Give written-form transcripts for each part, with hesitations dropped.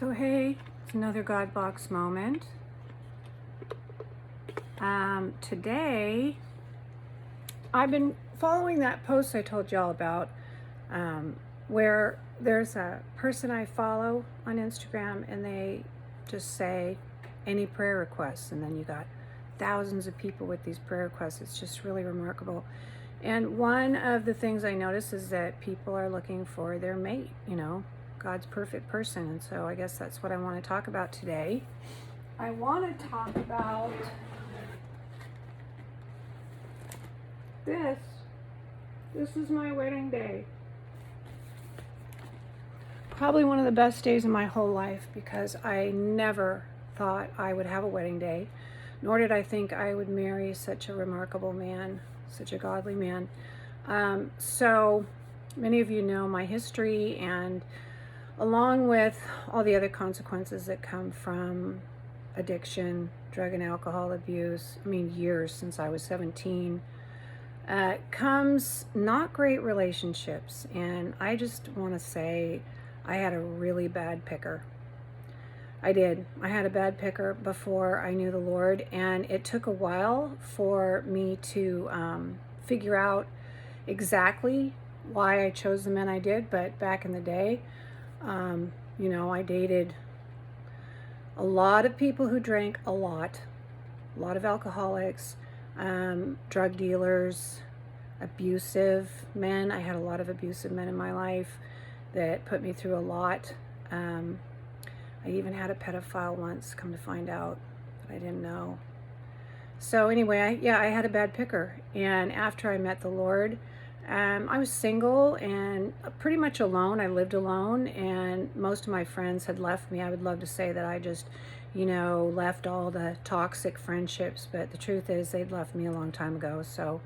So hey, it's another God Box moment. Today, I've been following that post I told y'all about, where there's a person I follow on Instagram and they just say any prayer requests, and then you got thousands of people with these prayer requests. It's just really remarkable. And one of the things I notice is that people are looking for their mate, God's perfect person. And so I guess that's what I want to talk about today. I want to talk about this. This is my wedding day. Probably one of the best days of my whole life, because I never thought I would have a wedding day, nor did I think I would marry such a remarkable man, such a godly man. So many of you know my history, and along with all the other consequences that come from addiction, drug and alcohol abuse, years since I was 17, comes not great relationships. And I just want to say I had a really bad picker. I did. I had a bad picker before I knew the Lord, and it took a while for me to figure out exactly why I chose the men I did. But back in the day, I dated a lot of people who drank a lot of alcoholics, drug dealers, abusive men. I had a lot of abusive men in my life that put me through a lot. I even had a pedophile once, come to find out, that I didn't know. So anyway, I had a bad picker. And after I met the Lord, I was single and pretty much alone. I lived alone, and most of my friends had left me. I would love to say that I just, left all the toxic friendships, but the truth is they'd left me a long time ago. So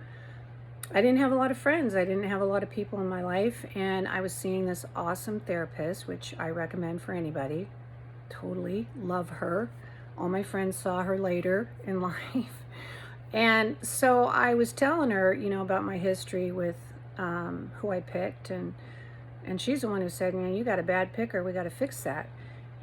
I didn't have a lot of friends. I didn't have a lot of people in my life, and I was seeing this awesome therapist, which I recommend for anybody. Totally love her. All my friends saw her later in life. And so I was telling her, about my history with who I picked, and she's the one who said, you got a bad picker, we got to fix that.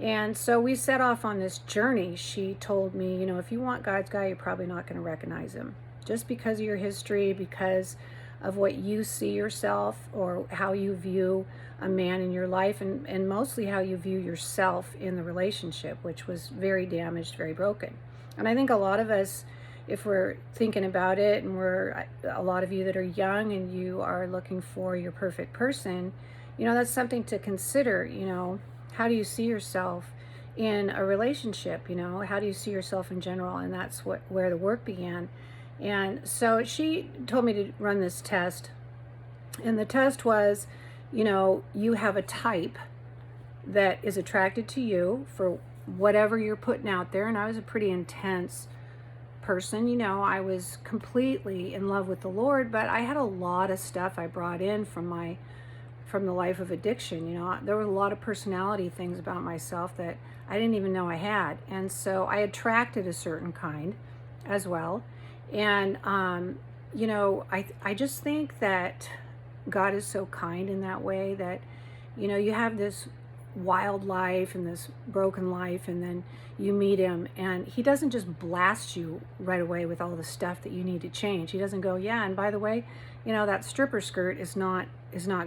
And so we set off on this journey. She told me, if you want God's guy, you're probably not going to recognize him. Just because of your history, because of what you see yourself, or how you view a man in your life, and mostly how you view yourself in the relationship, which was very damaged, very broken. And I think a lot of us, if we're thinking about it, and we're a lot of you that are young and you are looking for your perfect person, that's something to consider. How do you see yourself in a relationship? How do you see yourself in general? And that's where the work began. And so she told me to run this test, and the test was, you have a type that is attracted to you for whatever you're putting out there. And I was a pretty intense person. I was completely in love with the Lord, but I had a lot of stuff I brought in from the life of addiction. There were a lot of personality things about myself that I didn't even know I had. And so I attracted a certain kind as well. And, I just think that God is so kind in that way that, you have this wild life and this broken life, and then you meet him, and he doesn't just blast you right away with all the stuff that you need to change. He doesn't go, yeah, and by the way, that stripper skirt is not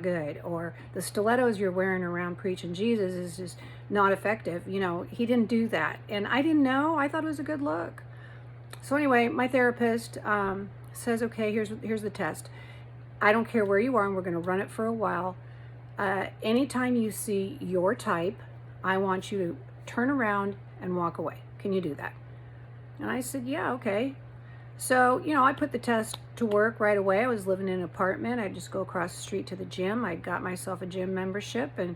good, or the stilettos you're wearing around preaching Jesus is just not effective. He didn't do that. And I didn't know. I thought it was a good look. So anyway, my therapist says, okay, here's the test. I don't care where you are, and we're going to run it for a while. Anytime you see your type, I want you to turn around and walk away. Can you do that? And I said, yeah, okay. So, I put the test to work right away. I was living in an apartment. I'd just go across the street to the gym. I got myself a gym membership, and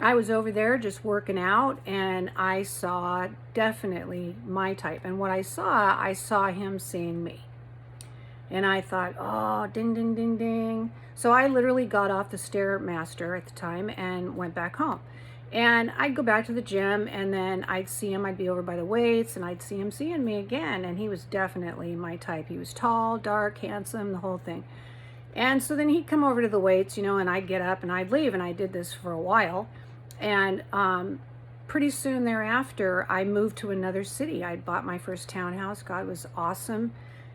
I was over there just working out, and I saw definitely my type. And what I saw him seeing me. And I thought, oh, ding, ding, ding, ding. So I literally got off the Stairmaster at the time and went back home. And I'd go back to the gym, and then I'd see him. I'd be over by the weights, and I'd see him seeing me again. And he was definitely my type. He was tall, dark, handsome, the whole thing. And so then he'd come over to the weights, and I'd get up and I'd leave. And I did this for a while. And pretty soon thereafter, I moved to another city. I bought my first townhouse. God was awesome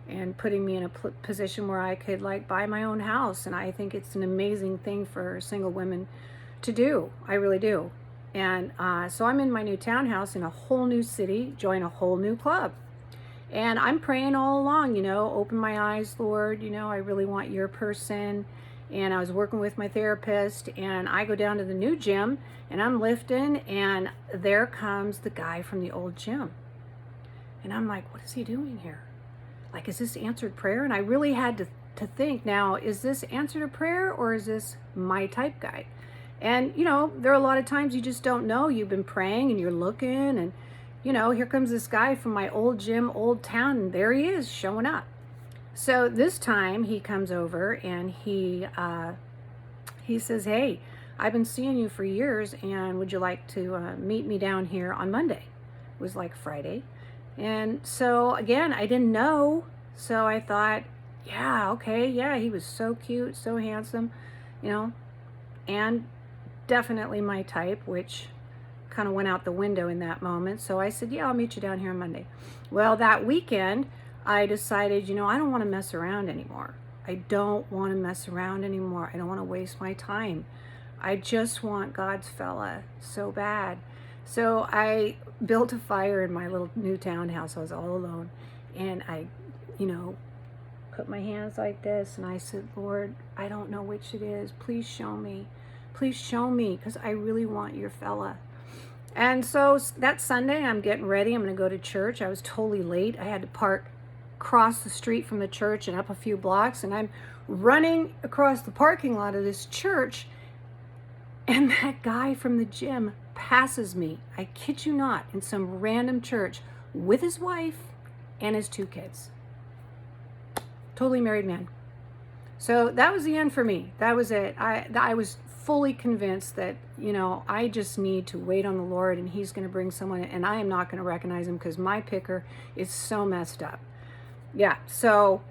and putting me in a position where I could like buy my own house. And I think it's an amazing thing for single women to do. I really do. And so I'm in my new townhouse in a whole new city, join a whole new club. And I'm praying all along, open my eyes, Lord, I really want your person. And I was working with my therapist, and I go down to the new gym and I'm lifting, and there comes the guy from the old gym. And I'm like, what is he doing here? Like, is this answered prayer? And I really had to think, now, is this answered a prayer or is this my type guy? And, there are a lot of times you just don't know. You've been praying and you're looking, and, here comes this guy from my old gym, old town, and there he is showing up. So this time he comes over and he says, hey, I've been seeing you for years, and would you like to meet me down here on Monday? It was like Friday. And so again, I didn't know. So I thought, yeah, okay. Yeah, he was so cute, so handsome, and definitely my type, which kind of went out the window in that moment. So I said, yeah, I'll meet you down here on Monday. Well, that weekend, I decided, I don't want to mess around anymore. I don't want to mess around anymore. I don't want to waste my time. I just want God's fella so bad. So I built a fire in my little new townhouse. I was all alone. And I, put my hands like this, and I said, Lord, I don't know which it is. Please show me. Please show me, because I really want your fella. And so that Sunday, I'm getting ready. I'm going to go to church. I was totally late. I had to park across the street from the church and up a few blocks, and I'm running across the parking lot of this church, and that guy from the gym passes me, I kid you not, in some random church with his wife and his 2 kids. Totally married man. So that was the end for me. That was it. I was fully convinced that, I just need to wait on the Lord, and he's going to bring someone, and I am not going to recognize him because my picker is so messed up. Yeah, so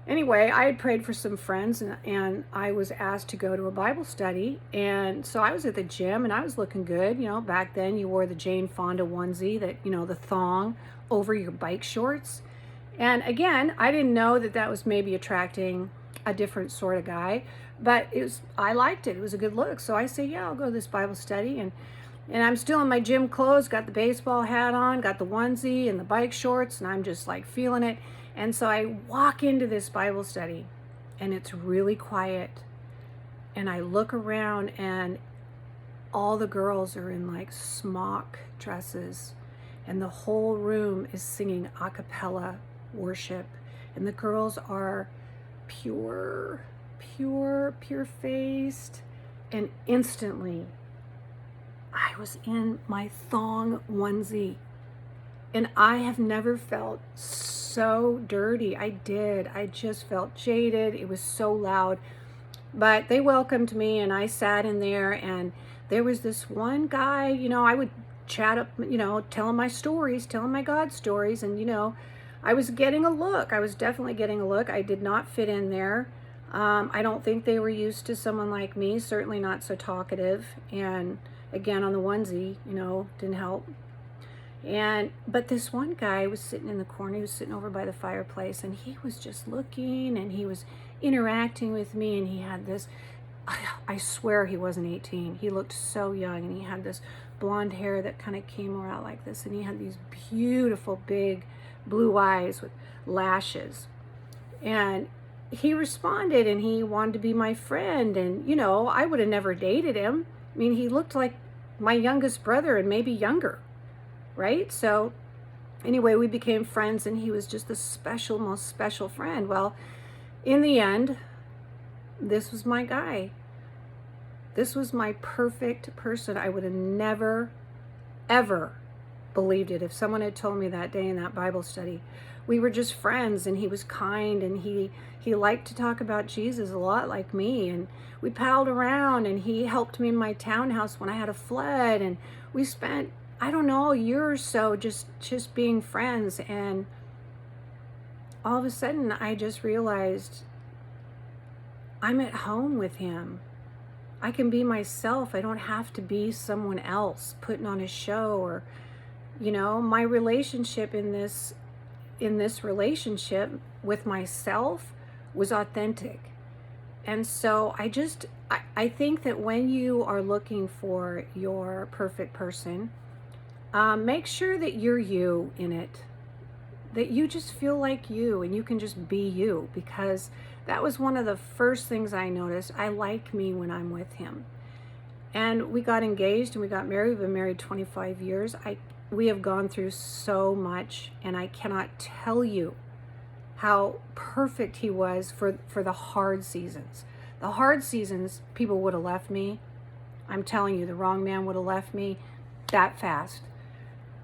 anyway, I had prayed for some friends, and I was asked to go to a Bible study. And so I was at the gym, and I was looking good. Back then you wore the Jane Fonda onesie, that, the thong over your bike shorts. And again, I didn't know that was maybe attracting a different sort of guy, but I liked it. It was a good look. So I say, yeah, I'll go to this Bible study. And I'm still in my gym clothes, got the baseball hat on, got the onesie and the bike shorts, and I'm just like feeling it. And so I walk into this Bible study, and it's really quiet. And I look around, and all the girls are in like smock dresses, and the whole room is singing a cappella worship. And the girls are pure-faced. And instantly, I was in my thong onesie. And I have never felt so dirty. I just felt jaded. It was so loud. But they welcomed me, and I sat in there, and there was this one guy, I would chat up, tell him my stories, tell him my God stories. And, I was getting a look. I was definitely getting a look. I did not fit in there. I don't think they were used to someone like me, certainly not so talkative. And again, on the onesie, didn't help. But this one guy was sitting in the corner. He was sitting over by the fireplace, and he was just looking, and he was interacting with me, and he had this, I swear he wasn't 18. He looked so young, and he had this blonde hair that kind of came around like this, and he had these beautiful big blue eyes with lashes. And he responded, and he wanted to be my friend. And, I would have never dated him. I mean, he looked like my youngest brother and maybe younger, right? So anyway, we became friends, and he was just the most special friend. Well, in the end, this was my guy. This was my perfect person. I would have never, ever believed it if someone had told me that day in that Bible study. We were just friends, and he was kind, and he liked to talk about Jesus a lot like me, and we palled around, and he helped me in my townhouse when I had a flood, and we spent, I don't know, a year or so just being friends. And all of a sudden I just realized I'm at home with him. I can be myself. I don't have to be someone else putting on a show. Or, my relationship in this relationship with myself was authentic. And so I think that when you are looking for your perfect person, make sure that you're you in it, that you just feel like you and you can just be you, because that was one of the first things I noticed. I like me when I'm with him. And we got engaged and we got married. We've been married 25 years. We have gone through so much, and I cannot tell you how perfect he was for the hard seasons. The hard seasons, people would have left me. I'm telling you, the wrong man would have left me that fast.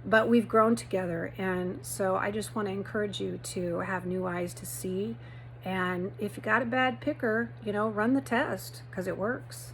But we've grown together, and so I just want to encourage you to have new eyes to see. And if you got a bad picker, run the test, because it works.